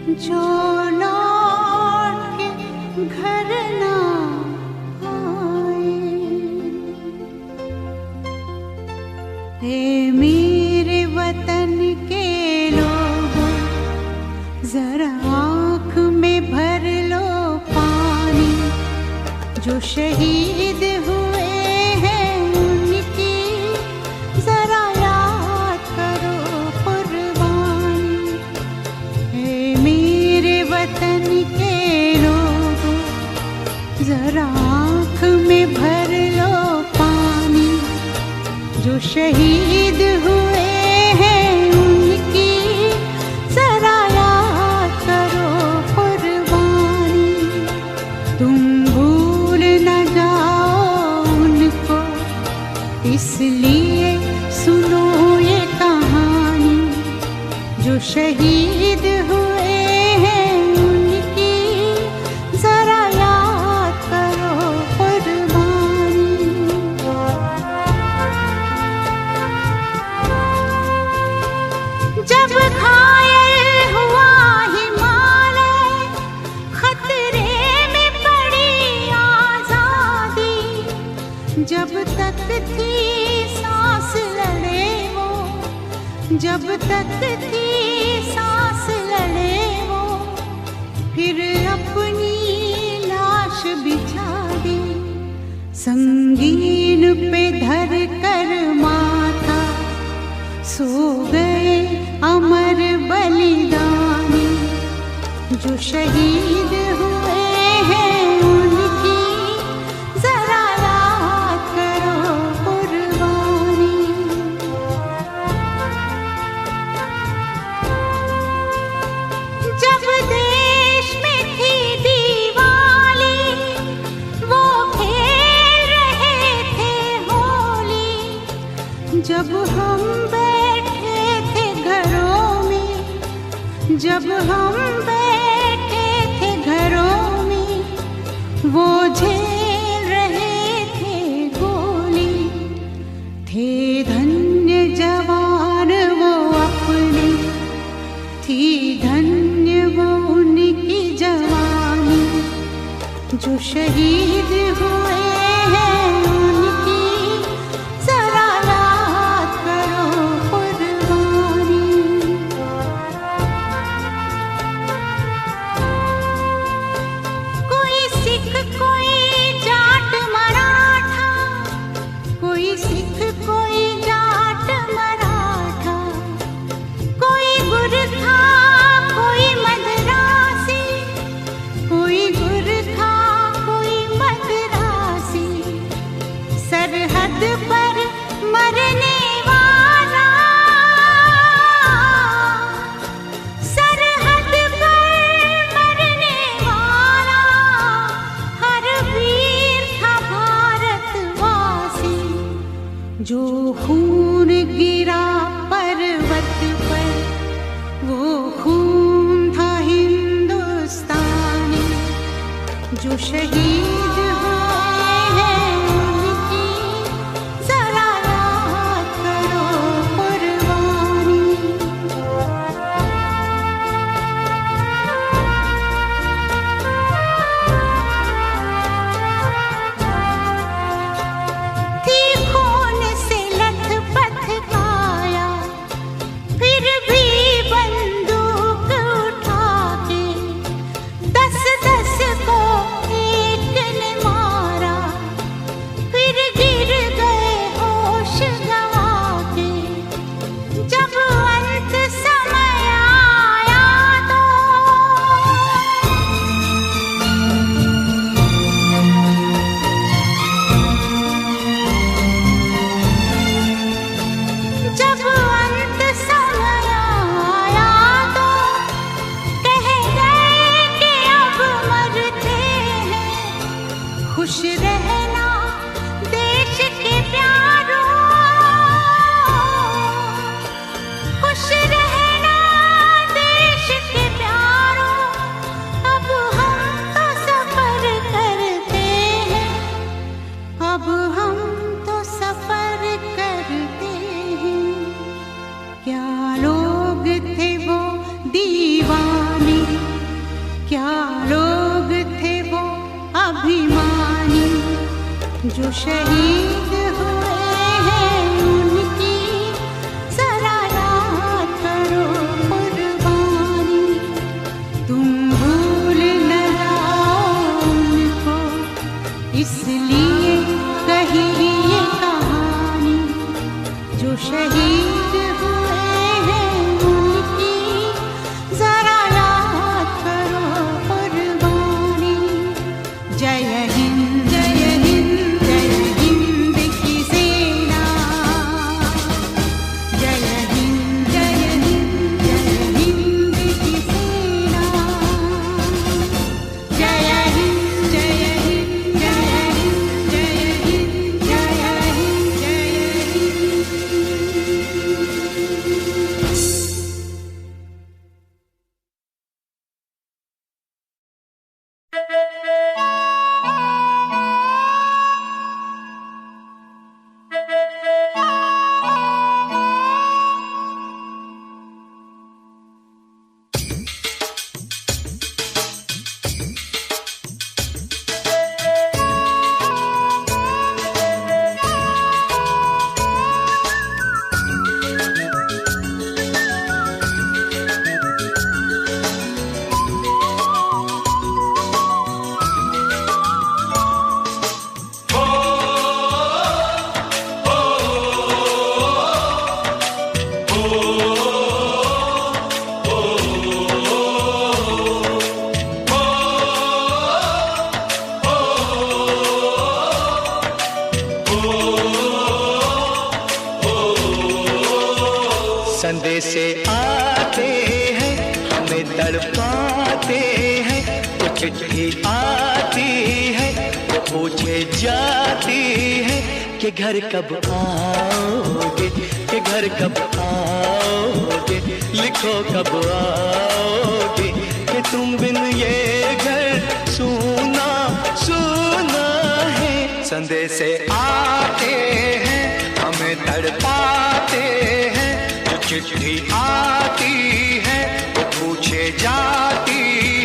जो लौट के घर ना आए। हे मेरे वतन के लोगों, जरा आँख में भर लो पानी। जो शहीद हुए हैं उनकी जरा याद करो कुर्बानी। हे मेरे वतन के लोगों, जरा आँख में भर लो पानी। जो शहीद हुए हैं उनकी जरा याद करो कुर्बानी। तुम भूल न जाओ उनको, इसलिए सुनो ये कहानी। जो शहीद हुए हैं उनकी जरा याद करो कुर्बानी। जब घायल हुआ हिमालय, खतरे में पड़ी आजादी। जब तक थी सांस लड़े वो, जब तक थी सांस लड़े वो, फिर अपनी लाश बिछा दी। संगीन पे धर कर माथा सो गए अमर बलिदानी। जो शहीद हुए हैं उनकी जरा याद करो कुर्बानी। जब देश में थी दिवाली, वो खेल रहे थे होली। जब हम बैठे थे घरों में, जब हम बैठे थे घरों में, वो झेल रहे थे गोली। थे धन्य जवान वो अपने, थी धन्य वो उनकी जवानी। जो शहीद हुए हैं उनकी जरा याद करो कुर्बानी। कोई सिख कोई जाट मराठा, कोई सिख कोई जाट मराठा। कोई गुरखा कोई मद्रासी, कोई गुरखा कोई मद्रासी। सरहद पर मरने वाला, सरहद पर मरने वाला, हर वीर था भारतवासी। जो खून गिरा पर्वत पर, वो खून था हिंदुस्तानी। जो शहीद हुए हैं उनकी जरा याद करो कुर्बानी। थी खून से लथपथ काया, फिर भी बंदूक उठा के 10-10 को एक क्या लोग थे वो अभिमानी जो शहीद हुए हैं उनकी जरा याद करो कुर्बानी। तुम भूल न जाओ उनको इसलिए कही ये कहानी जो शहीद हुए हैं उनकी जरा याद करो कुर्बानी। जय हिंद जय हिंद जय हिंद की सेना। जय हिंद जय हिंद जय हिंद की सेना। जय हिंद जय हिंद जय हिंद जय हिंद जय हिंद जय हिंद। संदेशे आते हैं हमें तड़पाते हैं, वो चिट्ठी आती है वो पूछे जाती है कि घर कब आओगे, कि घर कब आओगे, लिखो कब आओगे, कि तुम बिन ये घर सूना सूना है। संदेशे आते हैं हमें तड़पाते हैं, चिट्ठी आती है वो पूछे जाती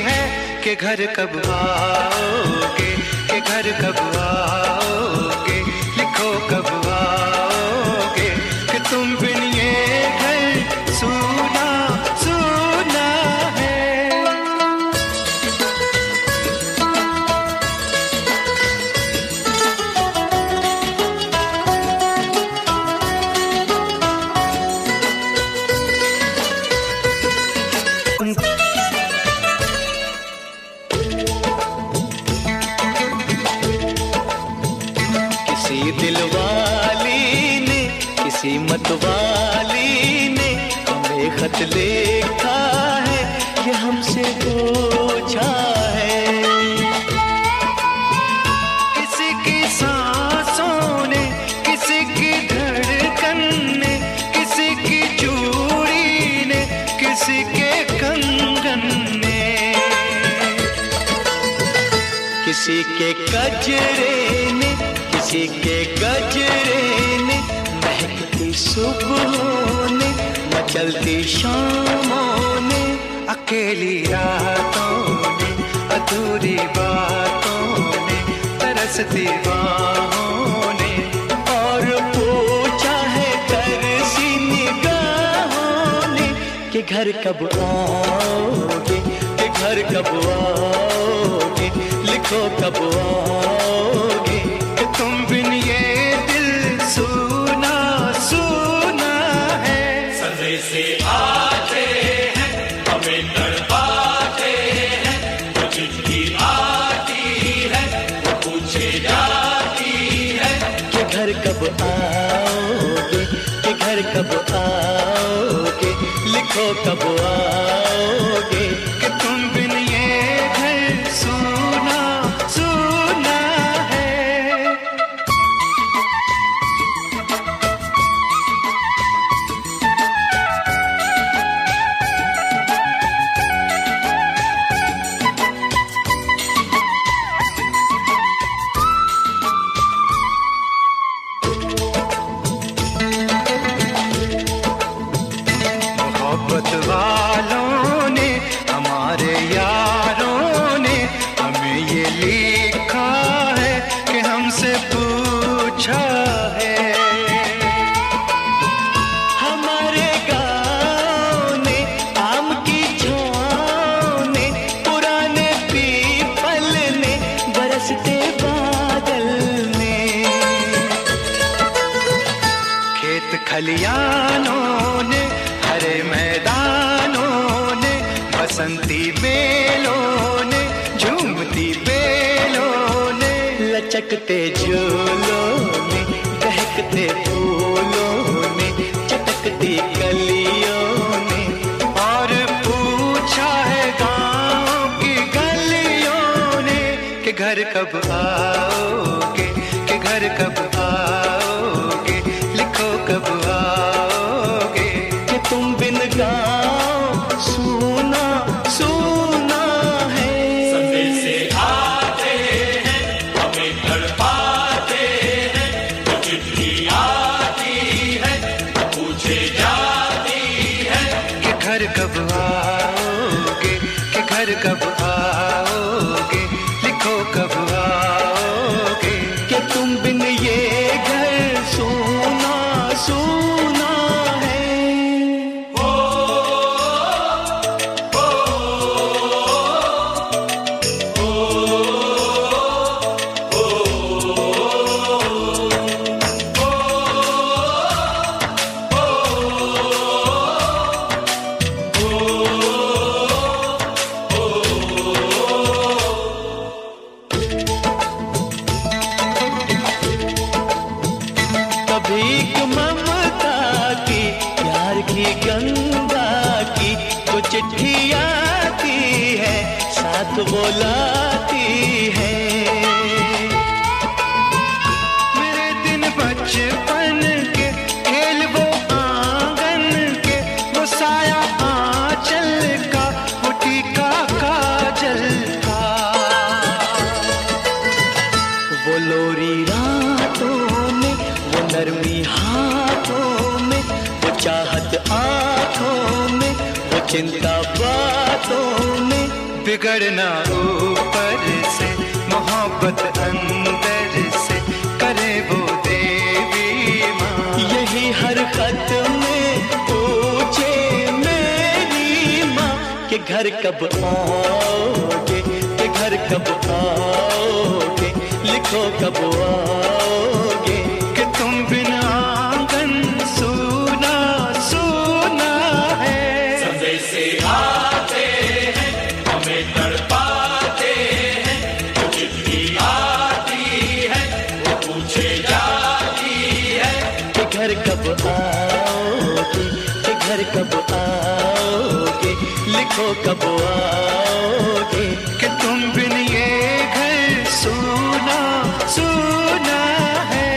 है कि घर कब आओगे, कि घर कब आओगे, लिखो कब आओगे, कि तुम बिन ये घर सूना सूना है। किसी मतवाली ने हमें खत लिखा है, ये हमसे पूछा है। किसी की सांसों ने, किसी की धड़कन ने, किसी की चूड़ी ने, किसी के कंगन ने, किसी के गजरे ने, किसी के गजरे ने, महकती सुबहों ने, मचलती शामों ने, अकेली रातों ने, अधूरी बातों ने, तरसती बाहों ने, और पूछा है तरसी निगाहों ने कि घर कब आओगे, कि घर कब आओगे, लिखो कब आओगे, कि तुम बिन ये दिल सूना सूना है। संदेशे आते हैं हमें तड़पाते हैं, वो चिट्ठी आती है वो पूछे जाती है कि घर कब आओगे, कि घर कब आओगे, लिखो कब आओगे, कि तुम बिन ये घर सूना सूना है। खलियानों ने, हरे मैदानों ने, बसंती बेलों ने, झूमती बेलों ने, लचकते झूलों ने, बहकते फूलों ने, चटकती कलियों ने, और पूछा है गाँव की गलियों ने कि घर कब आओगे, कि घर कब आओगे, लिखो कब आओगे, कि तुम बिन गाँव सूना सूना है। संदेशे आते हैं, हमें तड़पाते हैं, तो चिट्ठी आती है, पूछे जाती है कि घर कब आओगे, कि घर कब आओगे, लिखो कब आओगे, कि तुम बिन ये घर सूना सूना है। भीख ममता की, प्यार की गंगा की, वो चिट्ठी आती है, साथ बुलाती है। मेरे दिन बचपन के, खेल वो आंगन के, वो साया आंचल का, वो टीका काजल का, वो लोरी रातों में, वो नरमी हाथों में, वो चाहत आंखों में, वो चिंता बातों में, बिगड़ना ऊपर से, मोहब्बत अंदर से, करे वो देवी माँ। यही हर खत में पूछे मेरी माँ कि घर कब आओगे, कि घर कब आओगे, लिखो कब आओगे, कि तुम बिना आंगन सूना सूना है। संदेशे आते हैं, हमें तड़पाते हैं, तो चिट्ठी आती है, वो पूछे जाती है कि घर कब आओगे, कि घर कब आओगे, लिखो कब आओगे, कि तुम बिन ये घर सूना सूना है।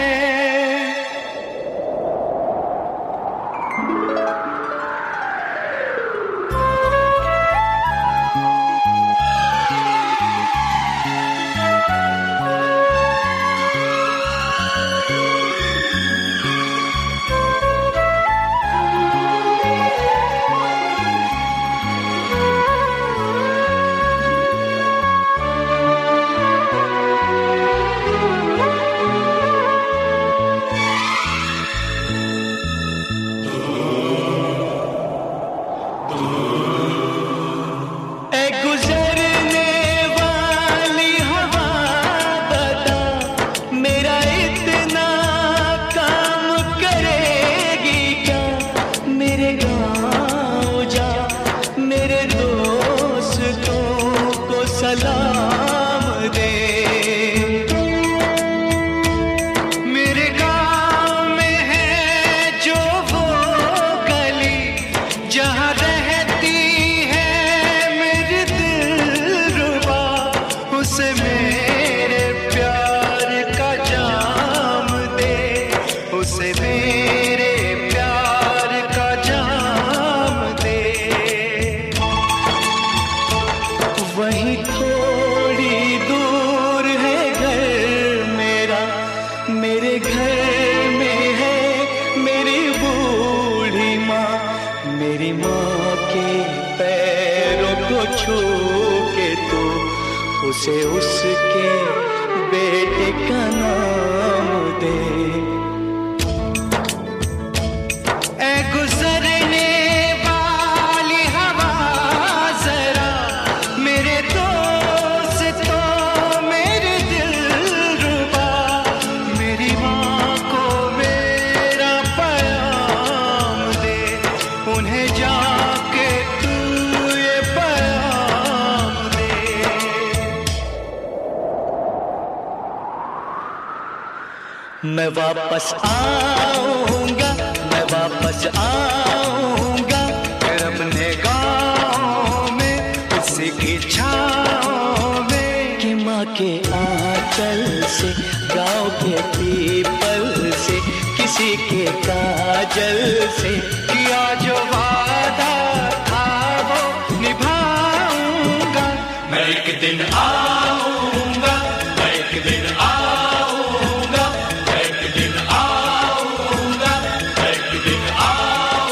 सलाम दे। मेरे गाँव में है जो वो गली जहाँ रहती है मेरी दिलरुबा, उसे मेरे प्यार का जाम दे, उसे मेरे प्यार का जाम दे। वहीं थोड़ी दूर है घर मेरा, मेरे घर में है मेरी बूढ़ी माँ, मेरी माँ के पैरों को छू के तू उसे उसके बेटे का नाम दे। ऐ गुजरने वाली हवा जरा मेरे दोस्तों मेरे दिलरुबा, मेरी माँ को मेरा प्यार मैं वापस आऊंगा, मैं वापस आऊंगा, फिर अपने गाँव में उसी की छाँव में। कि माँ के आंचल से, गाँव के पीपल से, किसी के काजल से किया जो वादा था वो निभाऊंगा। मैं एक दिन आऊंगा, मैं एक दिन आऊंगा, मैं एक दिन आऊंगा, मैं एक दिन आऊंगा, मैं एक दिन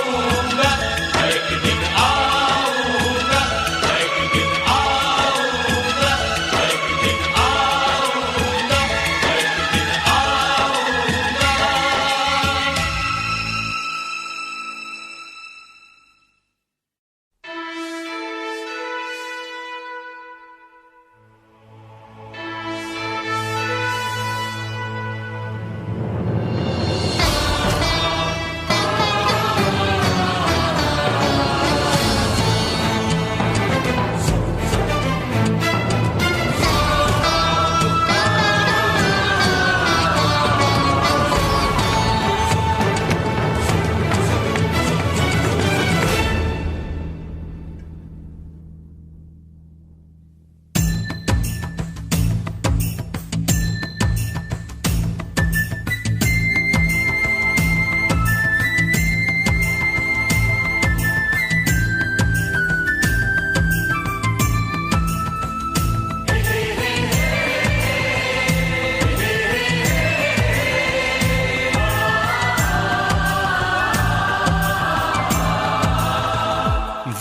आऊंगा, मैं एक दिन आऊंगा, मैं एक दिन आऊंगा, मैं एक दिन आऊंगा।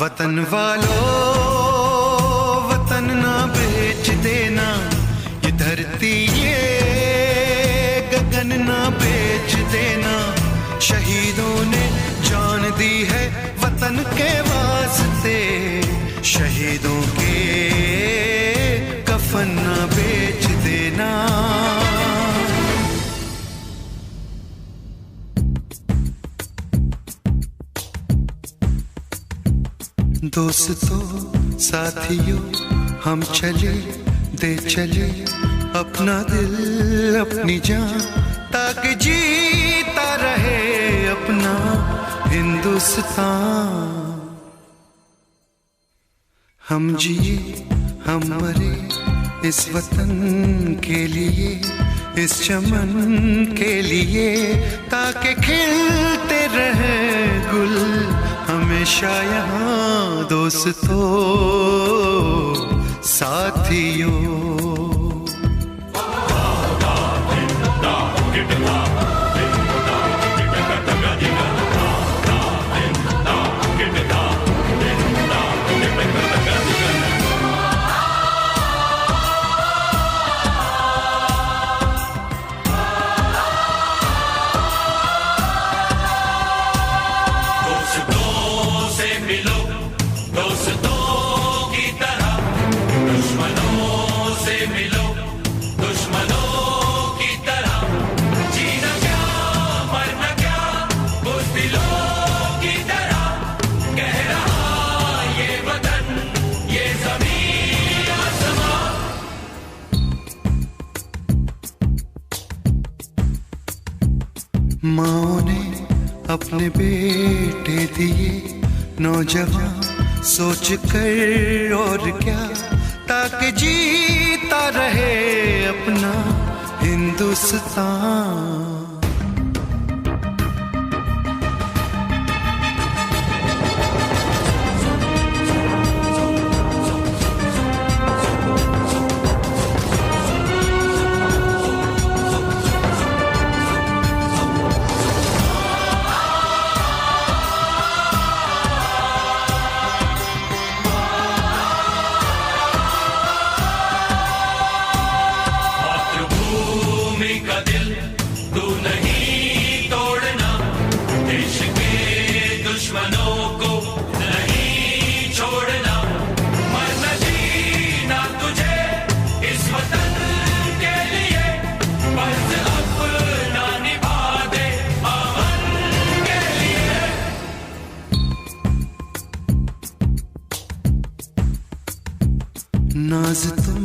वतन वालों, वतन ना बेच देना, ये धरती ये गगन ना बेच देना। शहीदों ने जान दी है वतन के वास्ते, शहीदों के कफन ना बेच देना। दोस्तों साथियों हम चले दे चले अपना दिल अपनी जान, ताकि जीता रहे अपना हिंदुस्तान। हम जिए हम मरे इस वतन के लिए, इस चमन के लिए, ताकि खिलते रहे गुल हमेशा यहाँ। दोस्तों साथियों माँ ने अपने बेटे दिए नौजवान सोच कर और क्या, ताकि जीता रहे अपना हिंदुस्तान। नाज तुम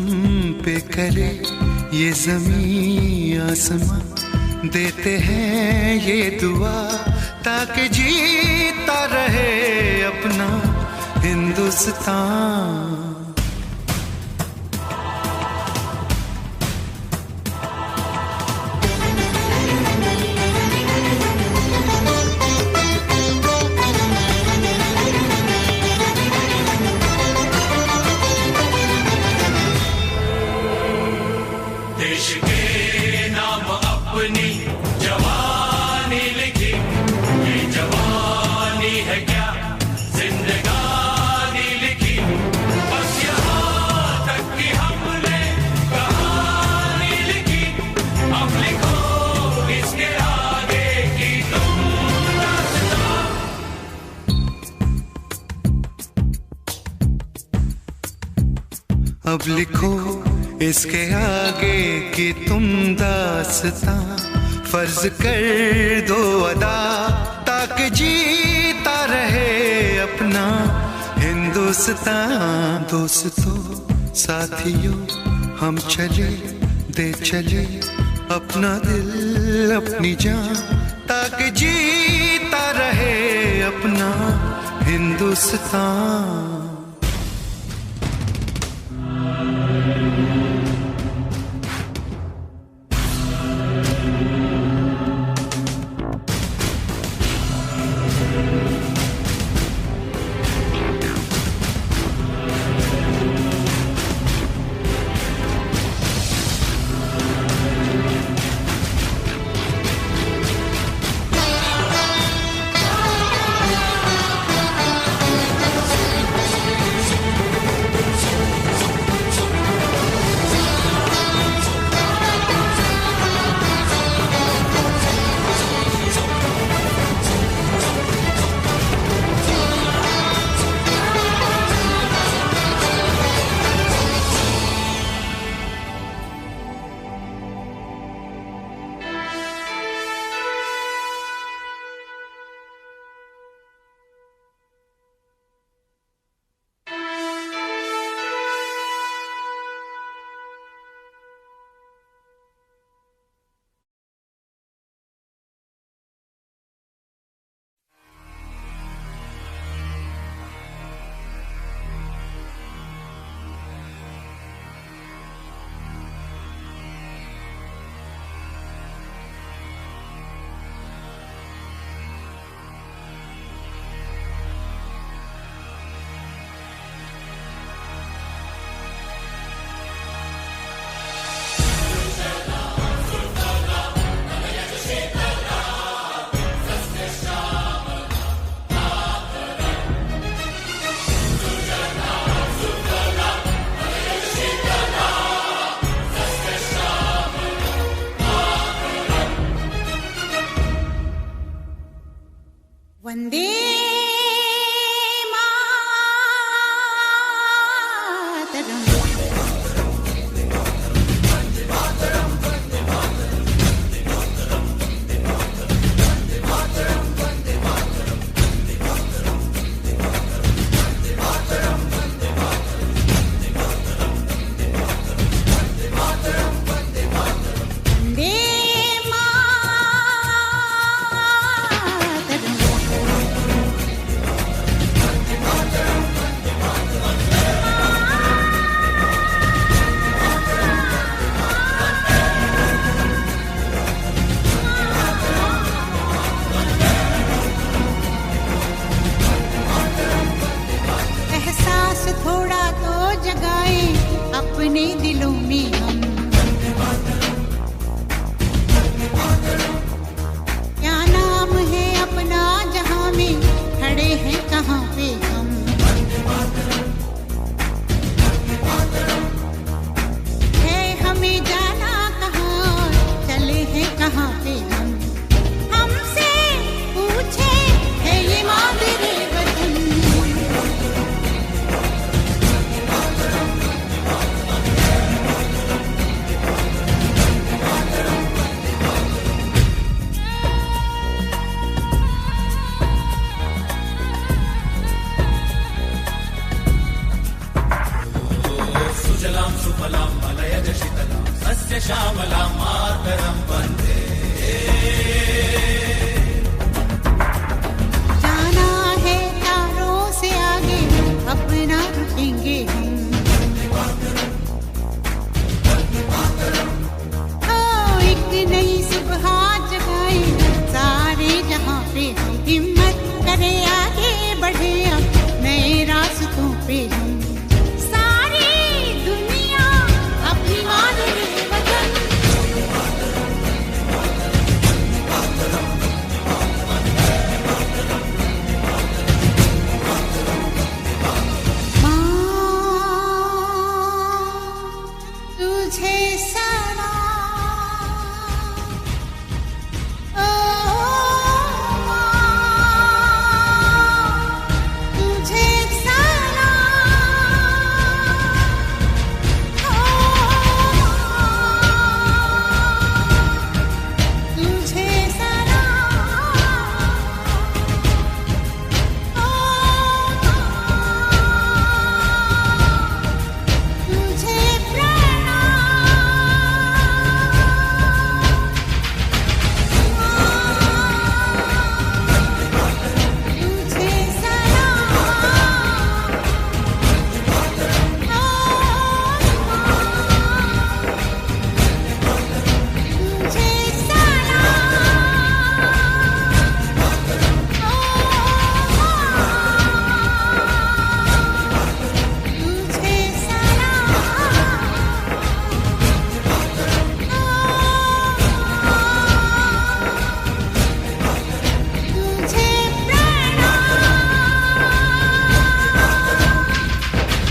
पे करे ये ज़मीं आसमां, देते हैं ये दुआ ताकि जीता रहे अपना हिंदुस्तान। देश के नाम अपनी जवानी लिखी, ये जवानी है क्या जिंदगानी लिखी, बस यहाँ तक कि हमने कहानी लिखी, अब लिखो इसके आगे की तुम दास्तां। अब लिखो इसके आगे की तुम दास्तां, फर्ज कर दो अदा ताकि जीता रहे अपना हिंदुस्तान। दोस्तों साथियों हम चले दे चले अपना दिल अपनी जान ताकि जीता रहे अपना हिंदुस्तान। वंदे मातरम। थोड़ा तो जगाए अपने दिलों में हम, क्या नाम है अपना जहां में खड़े हैं कहाँ पे हम, है हमें जाना कहाँ चले हैं कहाँ पे हम, हमसे पूछे है ये मादरे वतन। सुजलां सुफलां मलयज शीतलां सस्य श्यामलां मातरं वन्दे जाना है तारों से आगे, अब ना रुकेंगे हम। ओ एक नई सुबह जगाए सारे जहां पे हम, हिम्मत करे आगे बढ़े अब नए रास्तों पे हम। सारी दुनिया अपनी मान ले वतन, तुझे सलाम, ओ माँ, तुझे सलाम, ओ माँ, तुझे सलाम, ओ माँ, तुझे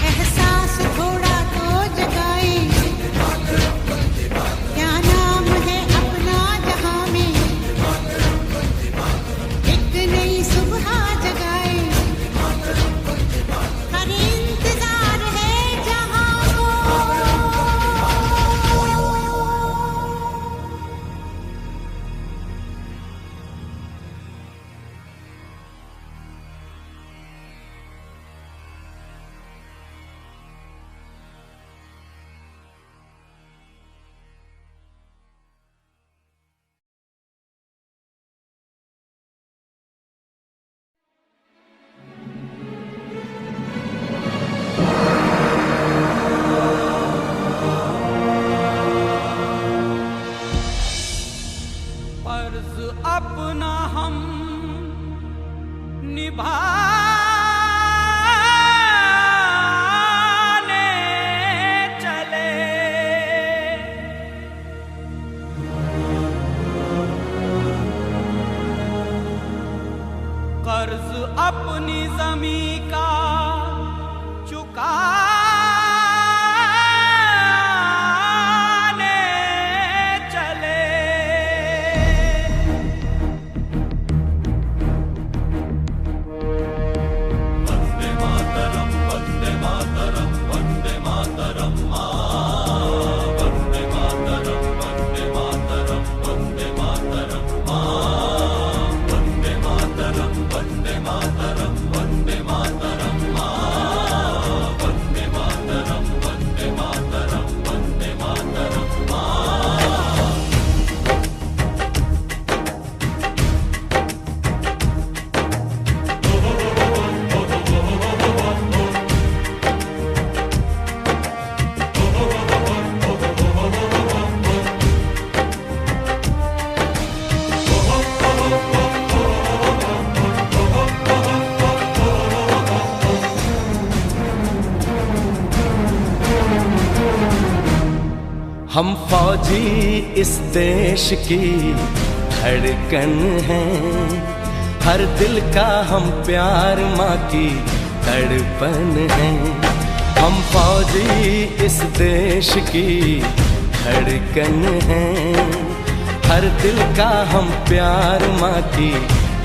एहसास थोड़ा तो जगाए, क्या नाम है अपना जहां में, एक नई सुबह जगाए, हर इंतजार है जहां को। फर्ज अपना हम निभाने चले, कर्ज अपनी जमी का चुकाने चले। वंदे मातरम, वंदे मातरम, वंदे मातरम माँ, वंदे मातरम, वंदे मातरम, वंदे मातरम माँ, वंदे मातरम, वंदे मातरम, वंदे मातरम माँ, वंदे मातरम, वंदे मातरम, वंदे मातरम माँ। हम फौजी इस देश की धड़कन हैं, हर दिल का हम प्यार माँ की तड़पन हैं। हम फौजी इस देश की धड़कन हैं, हर दिल का हम प्यार माँ की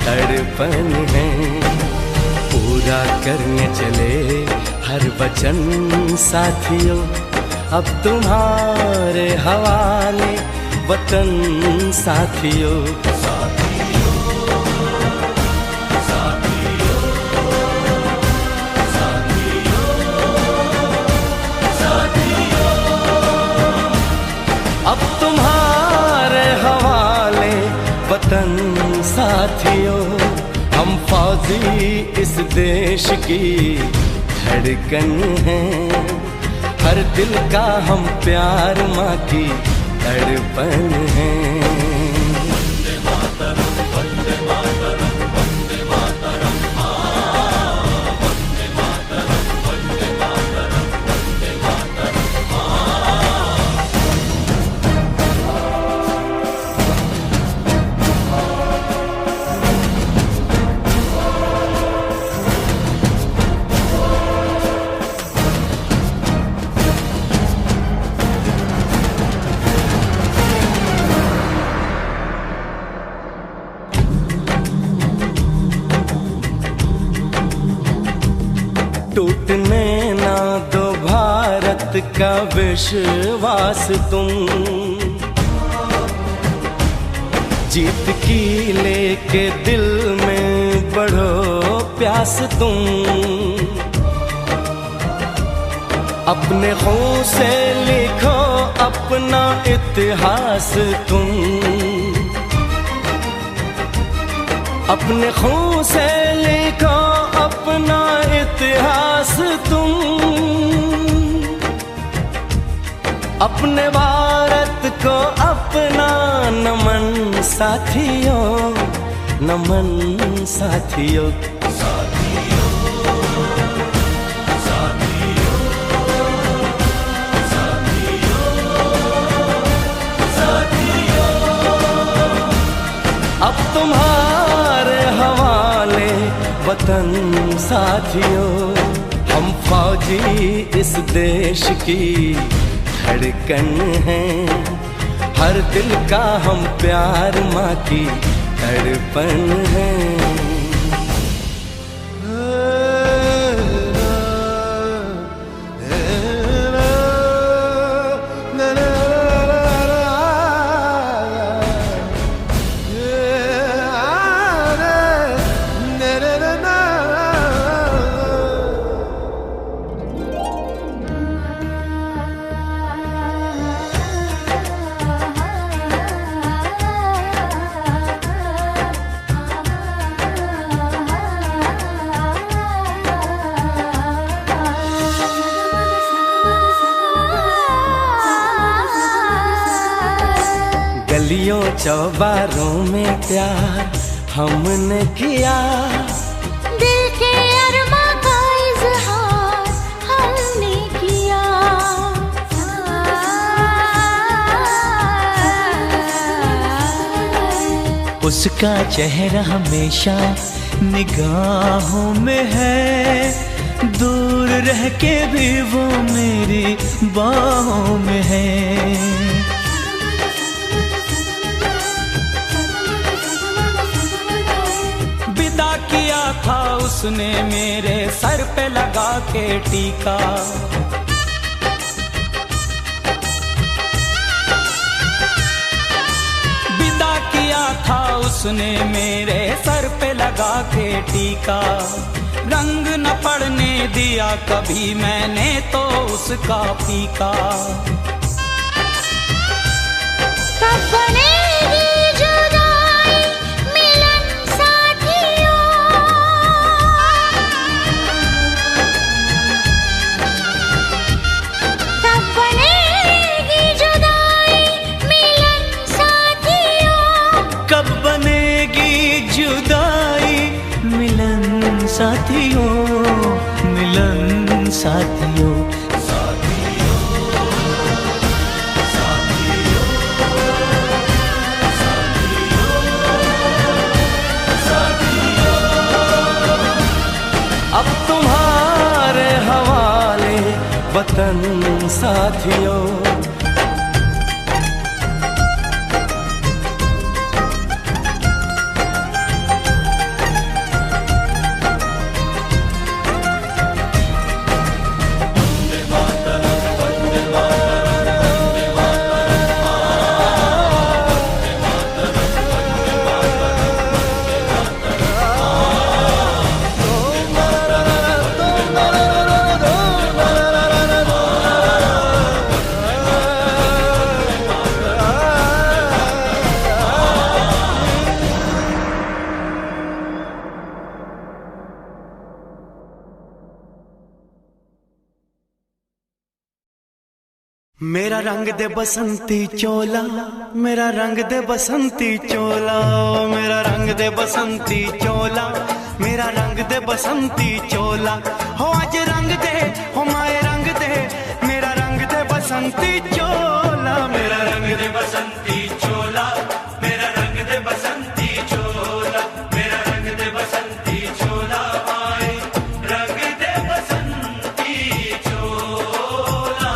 तड़पन हैं। पूरा करने चले हर वचन साथियों, अब तुम्हारे हवाले वतन साथियों। अब तुम्हारे हवाले फौजी इस देश की धड़कन है, हर दिल का हम प्यार माँ की तड़पन है। वंदे मातरम, वंदे मातरम, वंदे मातरम, वंदे मातरम, वंदे मातरम, वंदे मातरम। टूटने ना दो भारत का विश्वास तुम, जीत की लेके दिल में बढ़ो प्यास तुम। अपने खून से लिखो अपना इतिहास तुम, अपने खून से लिखो अपना इतिहास तुम। अपने भारत को अपना नमन साथियों, नमन साथियों। अब तुम्हारे हवाले वतन साथियों, हम फौजी इस देश की धड़कन हैं, हर दिल का हम प्यार माँ की तड़पन है। गलियों चौबारों में प्यार हमने किया, दिल के अरमा का इजहार हमने किया। उसका चेहरा हमेशा निगाहों में है, दूर रह के भी वो मेरी बाहों में है। किया था उसने मेरे सर पे लगा के टीका, विदा किया था उसने मेरे सर पे लगा के टीका। रंग न पड़ने दिया कभी मैंने तो उसका फीका। कब बनेगी जुदाई मिलन साथियों, कब बनेगी जुदाई मिलन साथियों, कब बनेगी जुदाई मिलन साथियों, मिलन साथियों। अब तुम्हारे हवाले वतन साथियों। मेरा रंग दे बसंती चोला, मेरा रंग दे बसंती चोला, मेरा रंग दे बसंती चोला, मेरा रंग दे बसंती चोला। हो आज रंग दे, हो माए रंग दे, मेरा रंग दे बसंती चोला, मेरा रंग दे बसंती चोला, मेरा रंग दे बसंती चोला, मेरा रंग दे बसंती चोला, माए रंग दे बसंती चोला।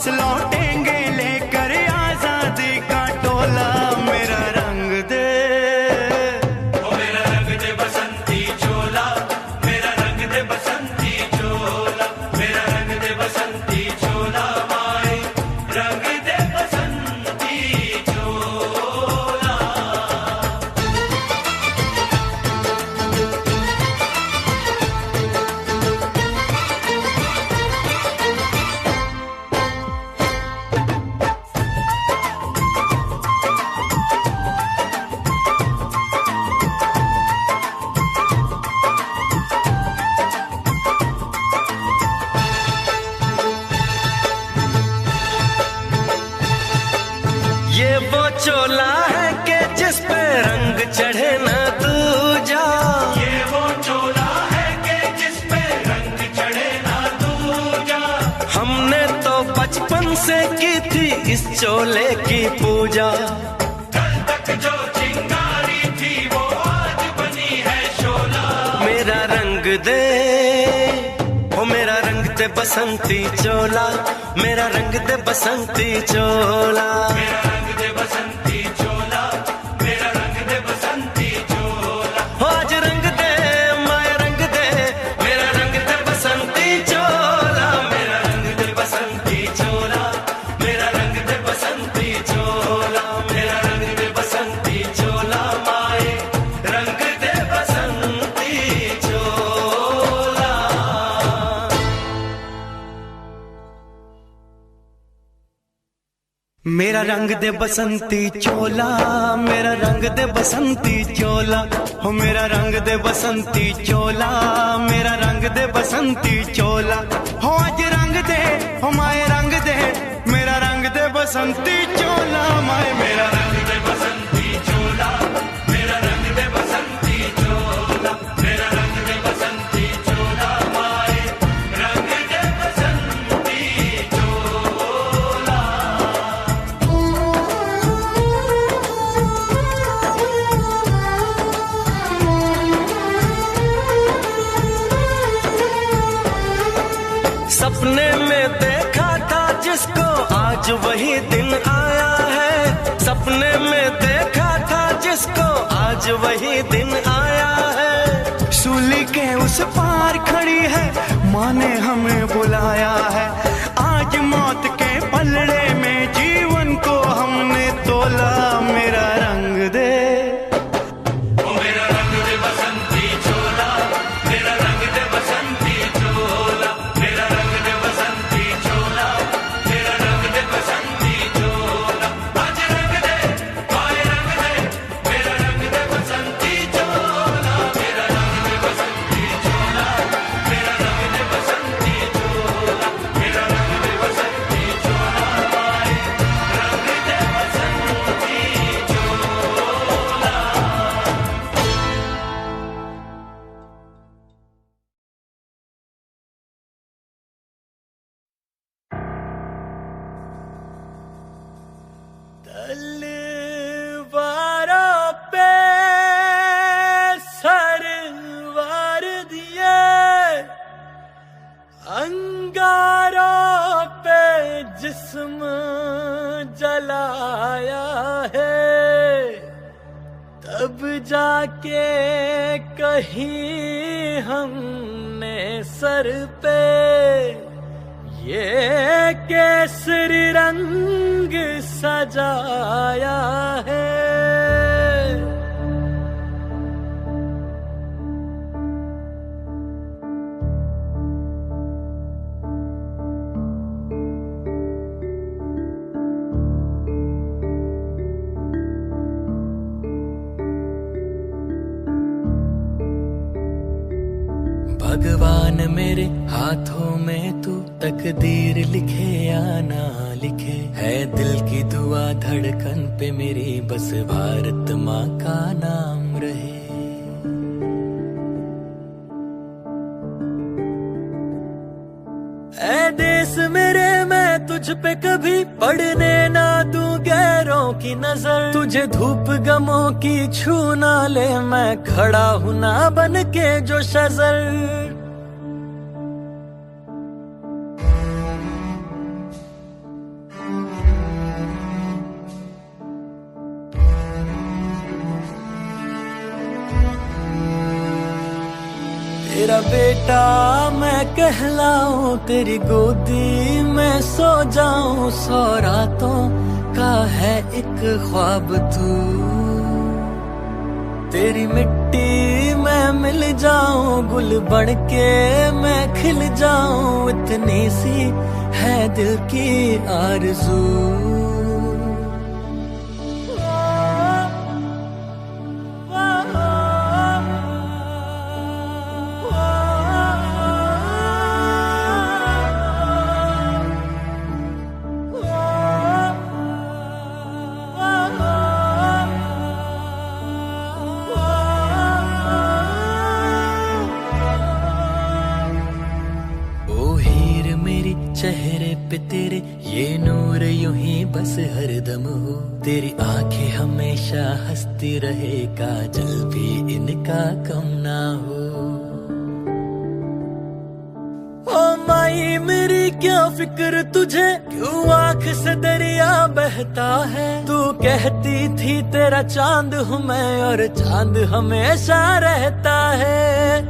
लौटेंगे लेकर आजादी का टोला, मेरा रंग दे, ओ मेरा रंग दे बसंती चोला, मेरा रंग दे बसंती चोला, मेरा रंग दे बसंती चोला, माए रंग दे बसंती चोला। ये वो चोला है कि जिस पे रंग चढ़े न दूजा, ये वो चोला है कि जिस पे रंग चढ़े न दूजा। हमने तो बचपन से की थी इस चोले की पूजा, कल तक जो चिंगारी थी वो आज बनी है शोला। मेरा रंग दे, ओ मेरा रंग दे बसंती चोला, मेरा रंग दे बसंती चोला, मेरा रंग दे बसंती चोला, मेरा रंग दे बसंती चोला। हो आज रंग दे, माया रंग दे, मेरा रंग दे बसंती चोला, मेरा रंग दे बसंती चोला, मेरा रंग दे बसंती चोला, मेरा रंग दे बसंती चोला, माए रंग दे बसंती चोला। मेरा रंग दे बसंती चोला, मेरा रंग दे बसंती चोला, हो मेरा रंग दे बसंती चोला, मेरा रंग दे बसंती चोला। हो आज रंग दे, हो माए रंग दे, मेरा रंग दे बसंती चोला, माए मेरा रंग दे बसंती चोला, मेरा रंग दे बसंती चोला, मेरा रंग दे बसंती चोला, माए रंग दे बसंती चोला। सपने में देखा था जिसको आज वही दिन आया है, सपने में देखा था जिसको आज वही दिन आया है। सूली के उस पार खड़ी है, माँ ने हमें बुलाया है। आज मौत के पलड़े में जीवन को हमने तोला, मेरा रंग दे, ओ मेरा रंग दे बसंती चोला, मेरा रंग दे बसंती चोला, मेरा रंग दे बसंती चोला, मेरा रंग दे बसंती चोला। आज रंग दे, माए रंग दे, मेरा रंग दे बसंती चोला, मेरा रंग दे बसंती चोला, मेरा रंग दे बसंती चोला। तब जाके कहीं हमने सर पे ये केसरी रंग सजाया है। भगवान मेरे हाथों में तू तकदीर लिखे या ना लिखे, है दिल की दुआ धड़कन पे मेरी, बस भारत माँ का नाम रहे। ऐ देश मेरे मैं तुझ पे कभी पड़ने ना दूं गैरों की नजर, तुझे धूप गमों की छू ना ले, मैं खड़ा हूं ना बन के जो शजर। तेरा बेटा मैं कहलाऊं, तेरी गोदी में सो जाऊं, 100 रातों का है एक ख्वाब तू। तेरी मिट्टी में मिल जाऊं, गुल बन के मैं खिल जाऊं, इतनी सी है दिल की आरज़ू। चेहरे पे तेरे ये नूर यूं ही बस हरदम हो, तेरी आंखें हमेशा हंसती रहे, काजल भी इनका कम ना हो। ओ माई मेरी क्या फिक्र तुझे, क्यों आंख से दरिया बहता है, तू कहती थी तेरा चांद हूँ मैं और चांद हमेशा रहता है।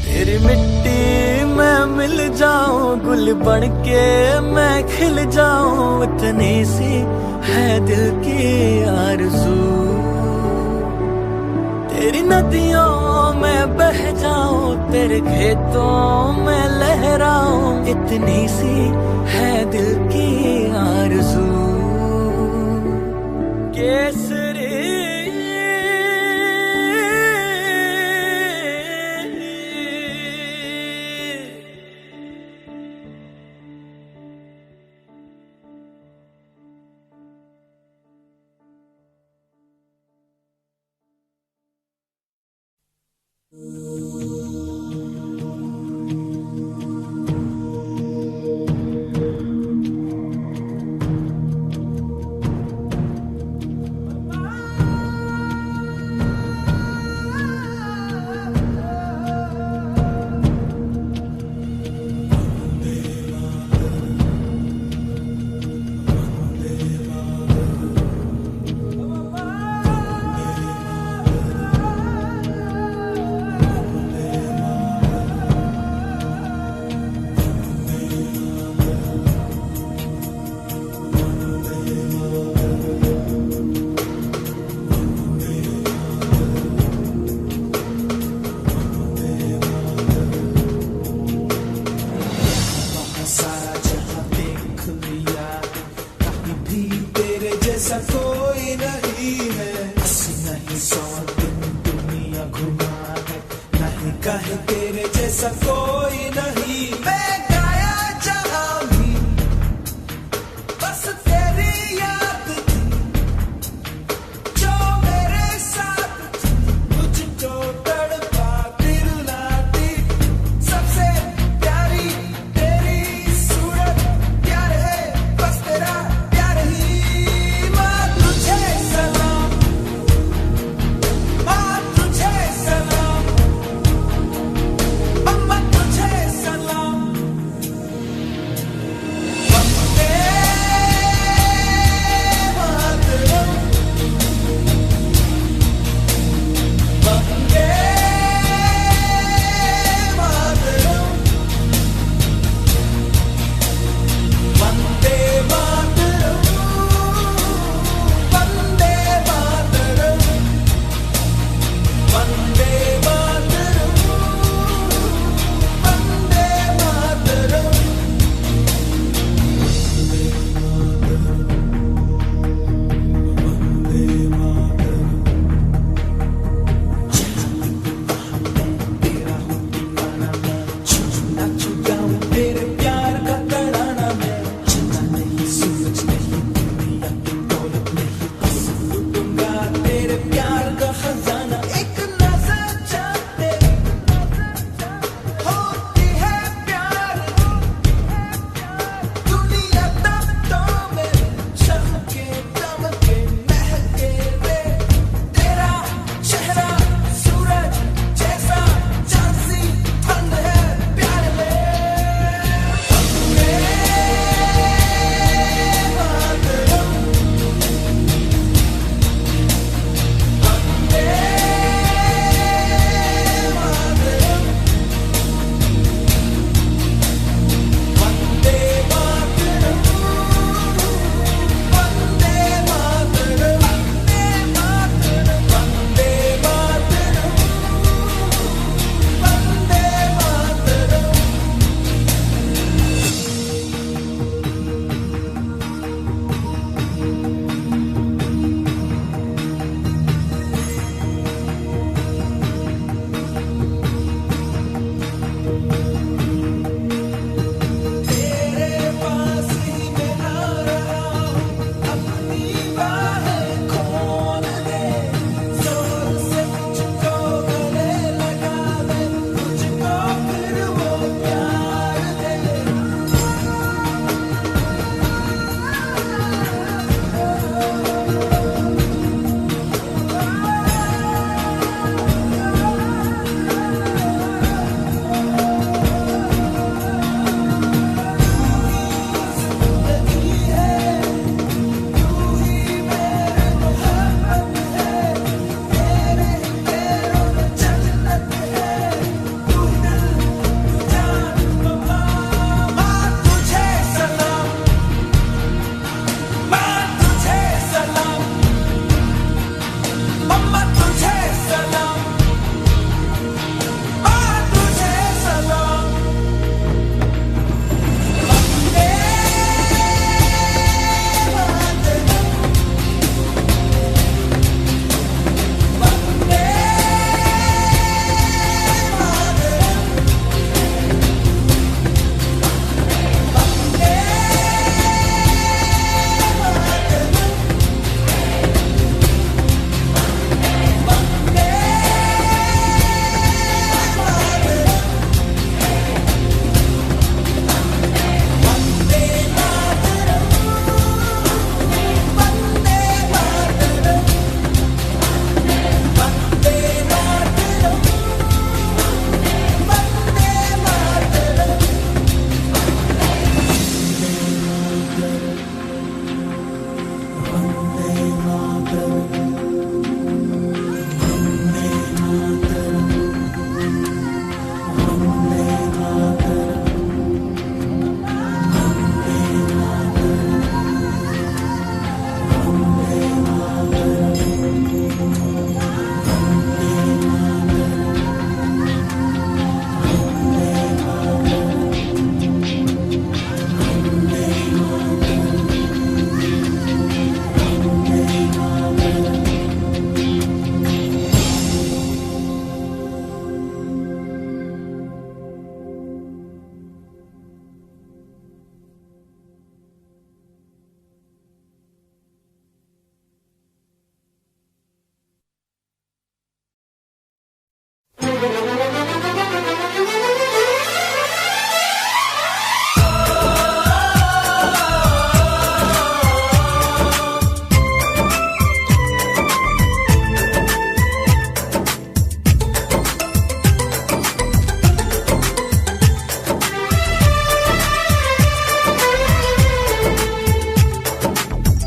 तेरी मिट्टी मैं मिल जाऊं, गुल बन के मैं खिल जाऊं, इतनी सी है दिल की आरज़ू। तेरी नदियों में बह जाऊं, तेरे खेतों में लहराऊं, इतनी सी है दिल की आरज़ू। केसरी कहे तेरे जैसा कोई नहीं, मैं गाया जहां भी बस तेरी याद थी, जो मेरे साथ थी, मुझको तड़पा दिल लाती, सबसे प्यारी तेरी सूरत, प्यार है बस तेरा प्यार ही। माँ तुझे सलाम, माँ तुझे सलाम, अम्मा तुझे सलाम।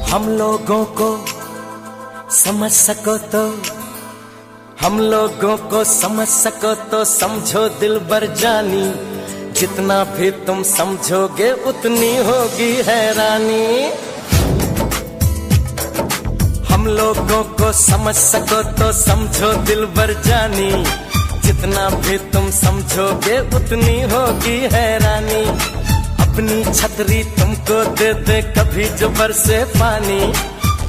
हम लोगों को समझ सको तो, हम लोगों को समझ सको तो समझो दिलबर जानी, जितना भी तुम समझोगे उतनी होगी हैरानी। हम लोगों को समझ सको तो समझो दिलबर जानी, जितना भी तुम समझोगे उतनी होगी हैरानी। अपनी छतरी तुमको दे दे कभी जो बरसे पानी,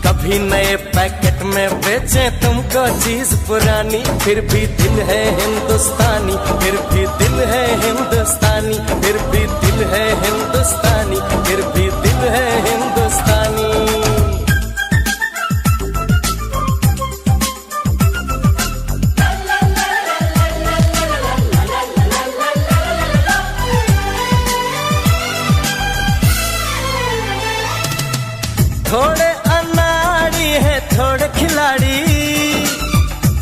कभी नए पैकेट में बेचे तुमको चीज पुरानी, फिर भी दिल है हिंदुस्तानी, फिर भी दिल है हिंदुस्तानी, फिर भी दिल है हिंदुस्तानी, फिर भी दिल है हिंदुस्तानी। थोड़े अनाड़ी है थोड़े खिलाड़ी,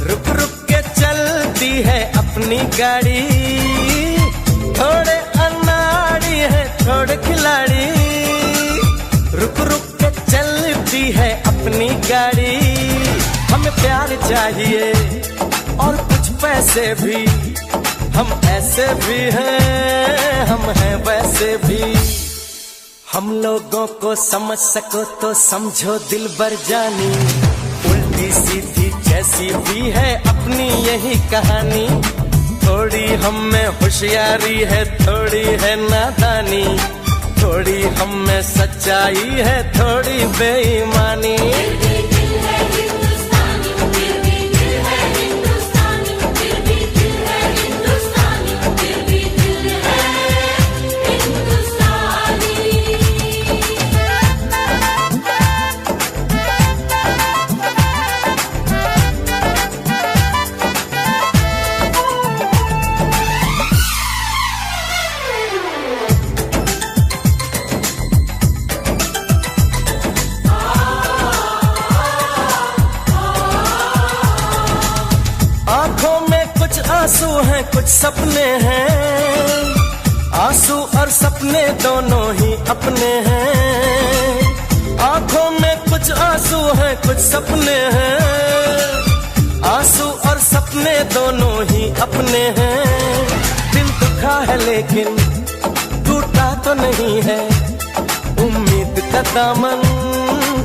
रुक रुक के चलती है अपनी गाड़ी। थोड़े अनाड़ी है थोड़े खिलाड़ी, रुक रुक के चलती है अपनी गाड़ी। हमें प्यार चाहिए और कुछ पैसे भी, हम ऐसे भी हैं हम हैं वैसे भी। हम लोगों को समझ सको तो समझो दिलबर जानी, उल्टी सीधी जैसी भी है अपनी यही कहानी। थोड़ी हम में होशियारी है थोड़ी है नादानी, थोड़ी हम में सच्चाई है थोड़ी बेईमानी। आंसू हैं कुछ सपने हैं, आंसू और सपने दोनों ही अपने हैं। आंखों में कुछ आंसू हैं कुछ सपने हैं, आंसू और सपने दोनों ही अपने हैं। दिल दुखा है लेकिन टूटा तो नहीं है, उम्मीद का दामन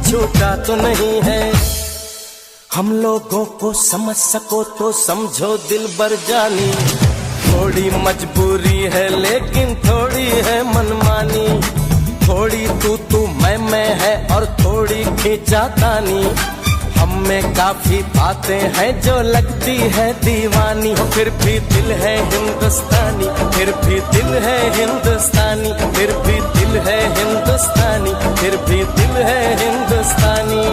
छूटा तो नहीं है। हम लोगों को समझ सको तो समझो दिलबर जानी, थोड़ी मजबूरी है लेकिन थोड़ी है मनमानी। थोड़ी तू मैं है और थोड़ी खींचातानी, हम में काफी बातें हैं जो लगती है दीवानी। फिर भी दिल है हिंदुस्तानी, फिर भी दिल है हिंदुस्तानी, फिर भी दिल है हिंदुस्तानी, फिर भी दिल है हिंदुस्तानी।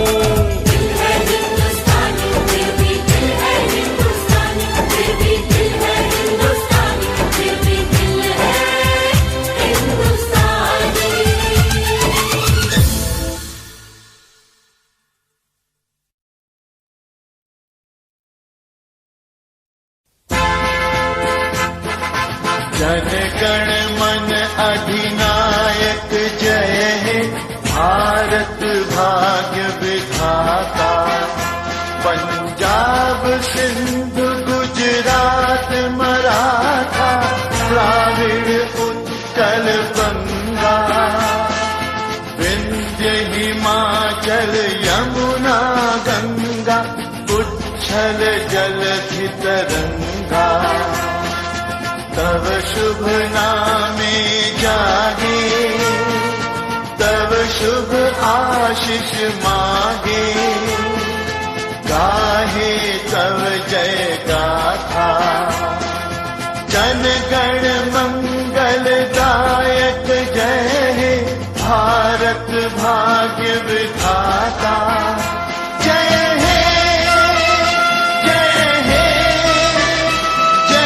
जन गण मन अधिनायक जय हे, भारत भाग्य विधाता। पंजाब सिंध गुजरात मराठा, द्राविड़ उत्कल बंगा, विंध्य हिमाचल यमुना गंगा, उच्छल जलधि तरंगा। तव शुभ नामे जागे, तव शुभ आशीष मागे, गाहे तव जय गाथा। जन गण मंगल दायक जय हे, भारत भाग्य विधाता। जय हे जय हे जय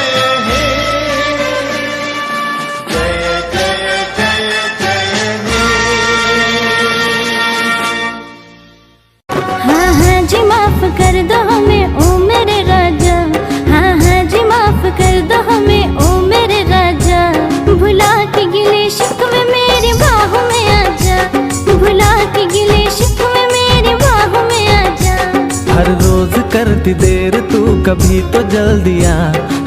हर रोज करती देर तू कभी तो जल्दी आ,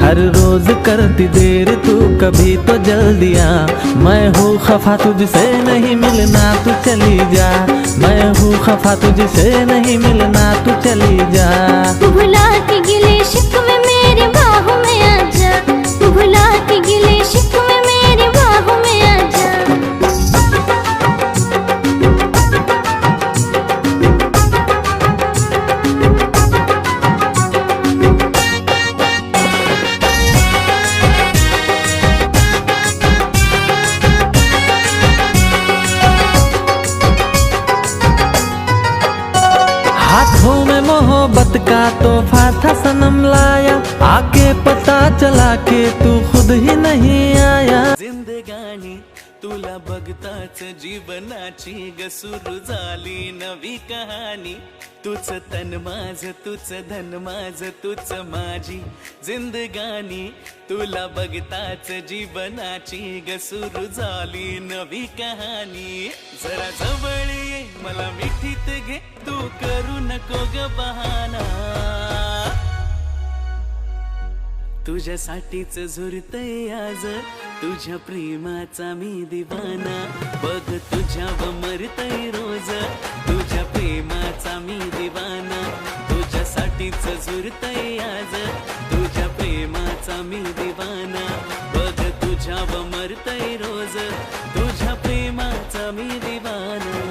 हर रोज करती देर तू कभी तो जल्दी आ। मैं हूँ खफा तुझसे नहीं मिलना तू चली जा, मैं हूँ खफा तुझसे नहीं मिलना तू चली जा। तू भुला के गिले शिकवे मेरे बाहों में आजा, तू भुला के गिले शिकवे मेरे बाहों में आजा। हाथों में मोहब्बत का तोहफा था सनम लाया, आके पता चला के तू खुद ही नहीं आया। जिंदगानी तुला बघताच जीवनाची ग सुरू झाली नवी कहाणी। तुझ तन माझ तुझ धन माझ तुझ माझी जिंदगानी। तुला बघताच जीवनाची ग सुरू झाली नवी कहाणी। जरा जवळ ये मला मिठीत घे तू करू नको ग बहाना। तुझ्यासाठीच झुरतय आज तुझ्या प्रेमाचा मी दिवाना। बघ तुझ्यावर मरतय रोज तुझ्या प्रेमाचा मी दिवाना। तुझ्यासाठीच झुरतय आज तुझ्या प्रेमाचा मी दिवाना। बघ तुझ्यावर मरतय रोज तुझ्या प्रेमाचा मी दिवाना।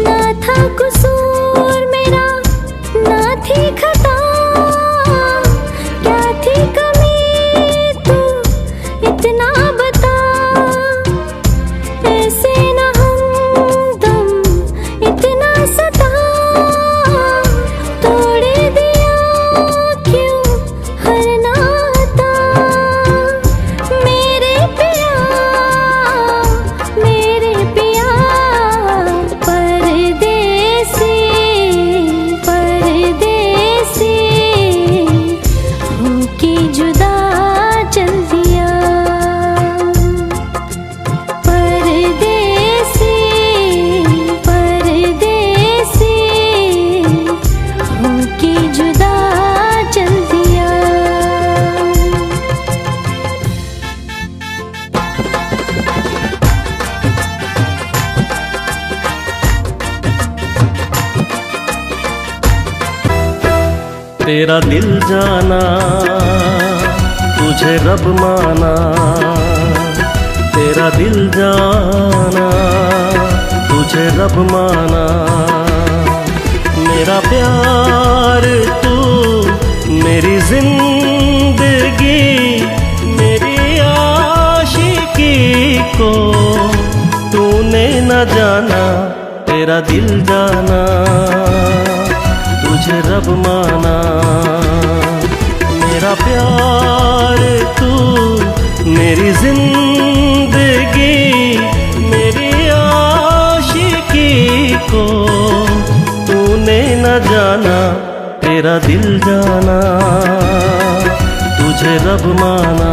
ना था कसूर मेरा ना थी खता, क्या थी कमी तू इतना बता। ऐसे ना हमदम इतना सता, तोड़ दिया क्यों हर नाता। मेरे पिया तेरा दिल जाना तुझे रब माना। तेरा दिल जाना तुझे रब माना। मेरा प्यार तू मेरी जिंदगी मेरी आशिकी को तूने न जाना। तेरा दिल जाना तुझे रब माना। मेरा प्यार तू मेरी जिंदगी मेरी आशिकी को तूने न जाना। तेरा दिल जाना तुझे रब माना।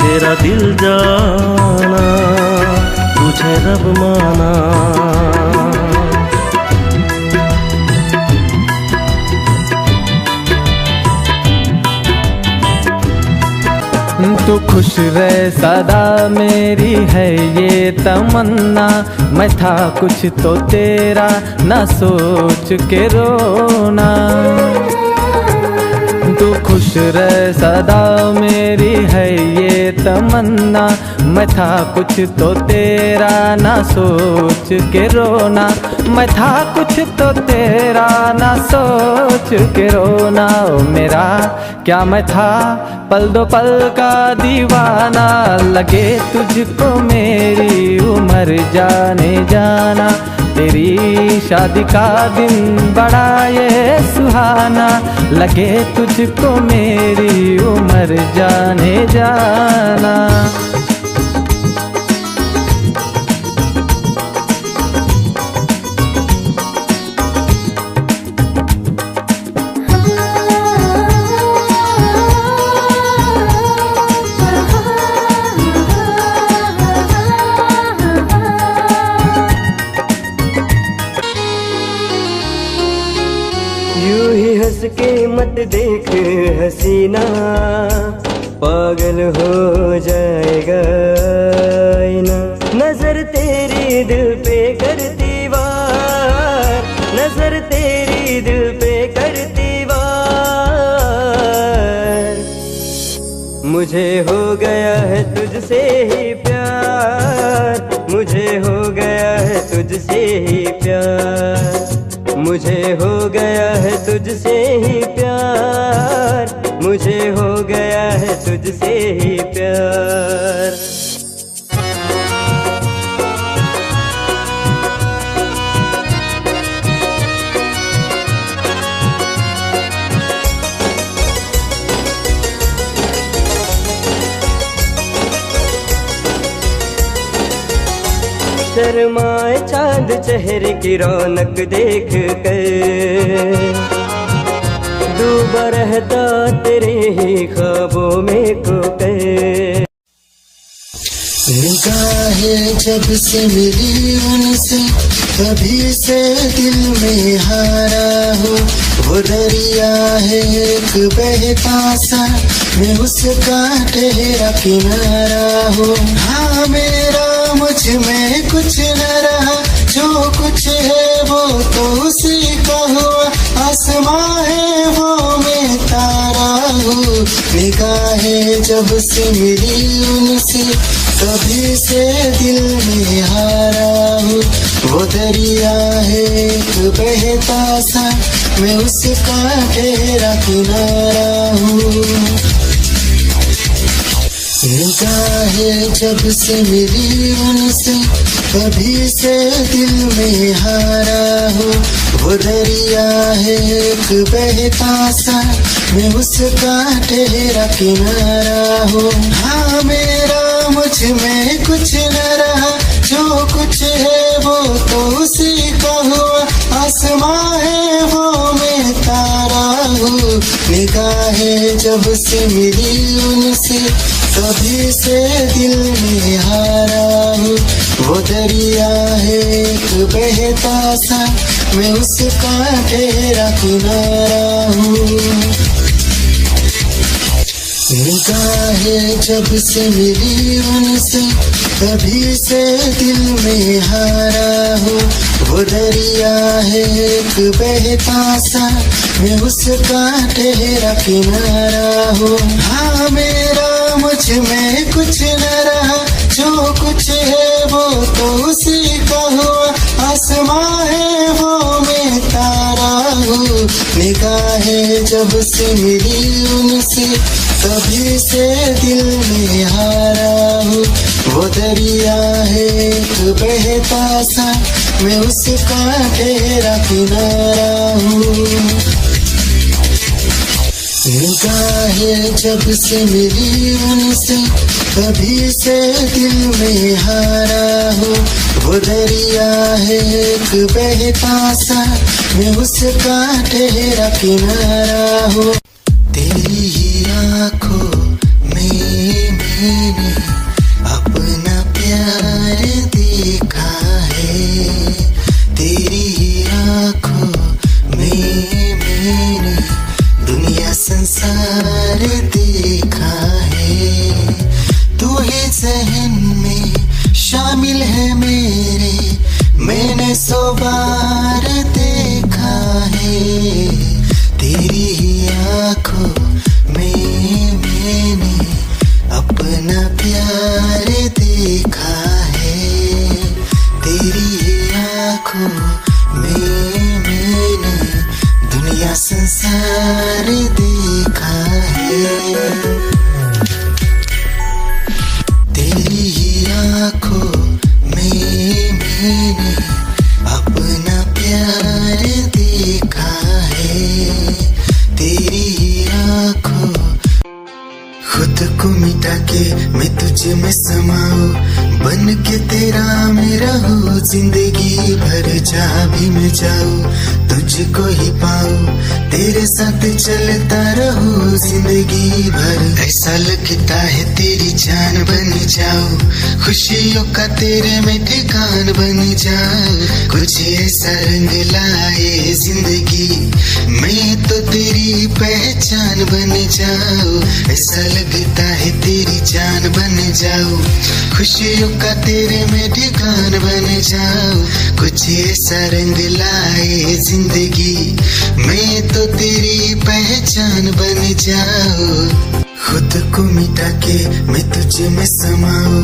तेरा दिल जाना तुझे रब माना। तू खुश रहे सदा मेरी है ये तमन्ना। मैं था कुछ तो तेरा ना सोच के रोना। तू खुश रहे सदा मेरी है ये तमन्ना। मैं था कुछ तो तेरा ना सोच के रोना। मैं था कुछ तो तेरा ना सोच के रोना। ओ मेरा क्या मैं था पल दो पल का दीवाना। लगे तुझको मेरी उम्र जाने जाना। तेरी शादी का दिन बड़ा ये सुहाना। लगे तुझको मेरी उम्र जाने जाना। उसके मत देख हसीना, पागल हो जाएगा आईना। नजर तेरी दिल पे करती वार, नजर तेरी दिल पे करती वार। मुझे हो गया है तुझसे ही प्यार, मुझे हो गया है तुझसे ही प्यार, मुझे हो गया है तुझसे ही प्यार, मुझे हो गया है तुझसे ही प्यार। शर्माए चांद चेहरे की रौनक देख कर, डूबा रहता तेरे ही ख्वाबों में खोकर। निगाहें जब से मिली उनसे, कभी से दिल में हारा हो। वो दरिया है एक बहता सा, मैं उसका ठहरा किनारा हो। हाँ मेरा मुझ में कुछ न रहा, जो कुछ है वो तो उसी का हुआ। आसमां है वो मैं तारा हूँ। निगाहें जब से मिली उनसे, कभी से दिल में हारा हूँ। वो दरिया है एक बहता सा, मैं उसका ठहरा किनारा हूँ। निगाहें जब से मिली उनसे, कभी से दिल में हारा हूँ। वो दरिया है एक बहता सा, मैं उसका ठहरा किनारा हूँ। हाँ मेरा मुझ में कुछ न रहा, जो कुछ है वो तो उसी का हुआ। आसमां है वो मैं तारा हूँ। निगाहें जब से मिली उनसे, कभी से दिल में हारा हूँ। वो दरिया है एक बहता सा, मैं उसका ठहरा किनारा हूँ। निगाहें जब से मिली उनसे, कभी से दिल में हारा हूँ। वो दरिया है एक बहता सा, मैं उसका ठहरा किनारा हूँ। हाँ मेरा मुझ में कुछ न रहा, जो कुछ है वो तो उसी का हुआ। आसमां है वो मैं तारा हूँ। निगाहें जब से मिली उनसे, कभी से दिल में हारा हूँ। वो दरिया है एक बहता सा, मैं उसका ठहरा किनारा हूँ। निगाहें जब से मिली उनसे, कभी से दिल में हारा हूँ। वो दरिया है एक बहता सा, मैं उसका ठहरा किनारा हूँ। तेरी ही आँखों में मैंने अपना प्यार देखा है। तेरी ही आँखों में मैंने दुनिया संसार देखा है। तू ही ज़हन में शामिल है मेरे, मैंने 100 बार देखा है। तेरी ही आँखों में मैंने अपना प्यार देखा है। तेरी ही आँखों में मैंने दुनिया संसार देखा है। तेरी ही आँखों में मैंने अपना प्यार देखा है। तेरी ही आँखों खुद को मिटा के मैं तुझे में समाऊं, बन के तेरा मैं रहूं, जिंदगी भर जहाँ भी मैं जाऊं। तुझको ही पाऊं, तेरे साथ चलता रहूं जिंदगी भर। ऐसा लगता है तेरी जान बन जाऊं, खुशियों का तेरे में ठिकान बन जाऊं। कुछ ऐसा रंग लाए जिंदगी, मैं तो तेरी पहचान बन जाऊं। ऐसा लगता है तेरी जान बन जाऊं, खुशियों का तेरे में ठिकान बन जाऊं। कुछ ऐसा रंग लाए जिंदगी, मैं तो तेरी पहचान बन जाऊं। खुद को मिटा के मैं तुझे में समाऊं,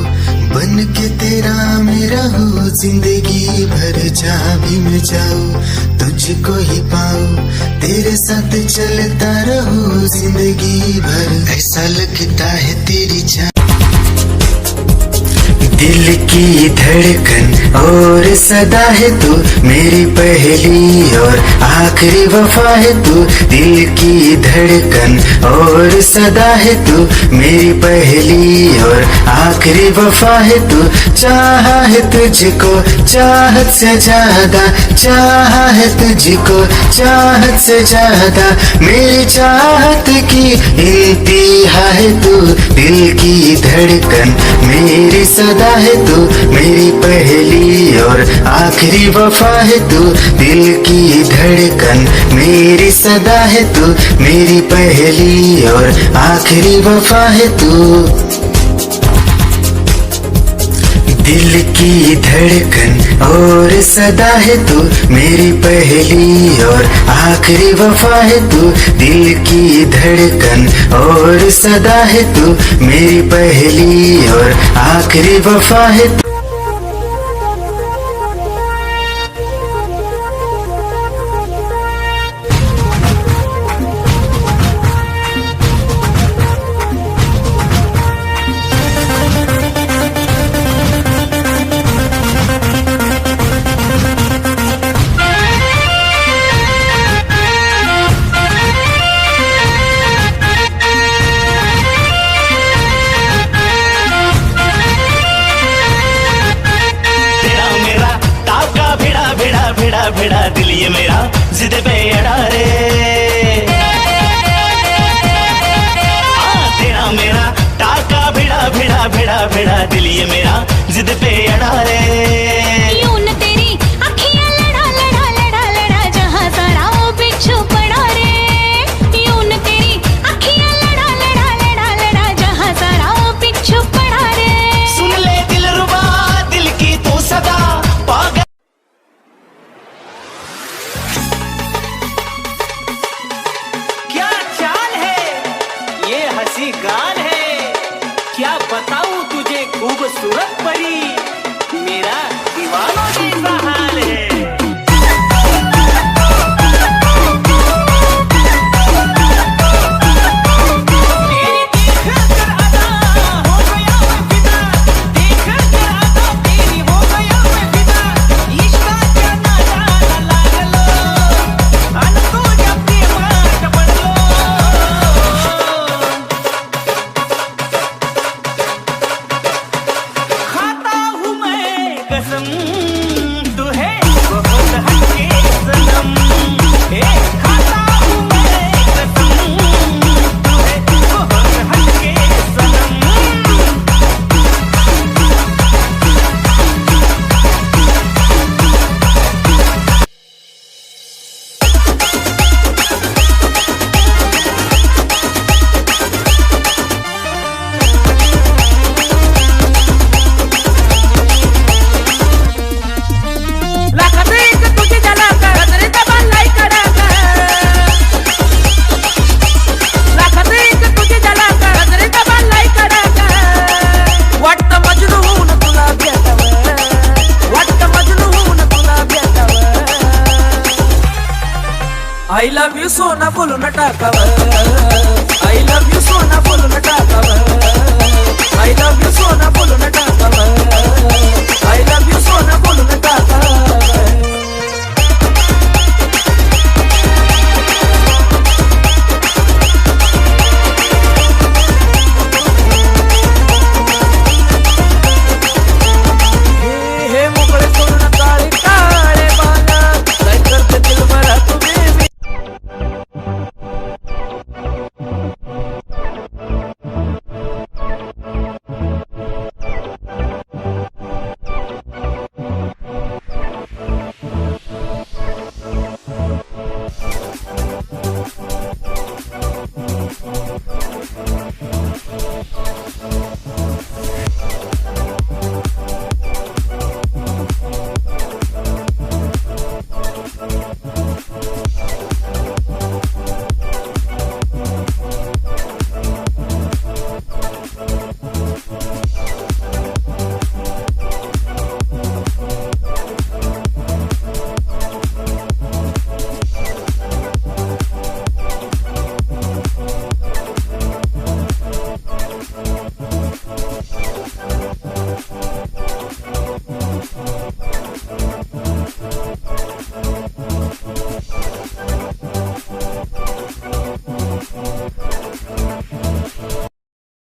बन के तेरा मैं रहूं जिंदगी भर। जहाँ भी मैं जाऊं तुझको ही पाऊं, तेरे साथ चलता रहूं जिंदगी भर। ऐसा लगता है तेरी जान दिल की धड़कन और सदा है तू, मेरी पहली और आखिरी वफा है तू। दिल की धड़कन और सदा है तू, मेरी पहली और आखिरी वफा है तू। चाहा है तुझको चाहत से ज्यादा, चाहा है तुझको चाहत से ज्यादा। मेरी चाहत की इंतहा है तू, दिल की धड़कन मेरी सदा है तू। मेरी पहली और आखिरी वफा है तू, दिल की धड़कन मेरी सदा है तू। मेरी पहली और आखिरी वफा है तू। दिल की धड़कन और सदा है तू, मेरी पहली और आखिरी वफा है तू। दिल की धड़कन और सदा है तू, मेरी पहली और आखिरी वफा है तू। भिड़ा दिल ये मेरा जिद पे अड़ा रे। तेरा मेरा टाका भिड़ा दिल ये मेरा जिद पे अड़ा रे। यूं न तेरी अखियां लड़ा जहां सारा वो बिच्छू पड़ा रे। यूं न तेरी अखियां लड़ा जहां सारा वो बिच्छू पड़ा रे। सुन ले दिलरुबा दिल की तू सदा पागल। गान है क्या बताऊं तुझे खूबसूरत परी, मेरा दीवानों जैसा हाल है। I love you सोना बोलून टाकावं, I love you सोना बोलून टाकावं, I love you सोना बोलून टाकावं, I love you सोना बोलून टाकावं। हे मोकळे सोडून काळे काळे बाला, काय करते दिल मला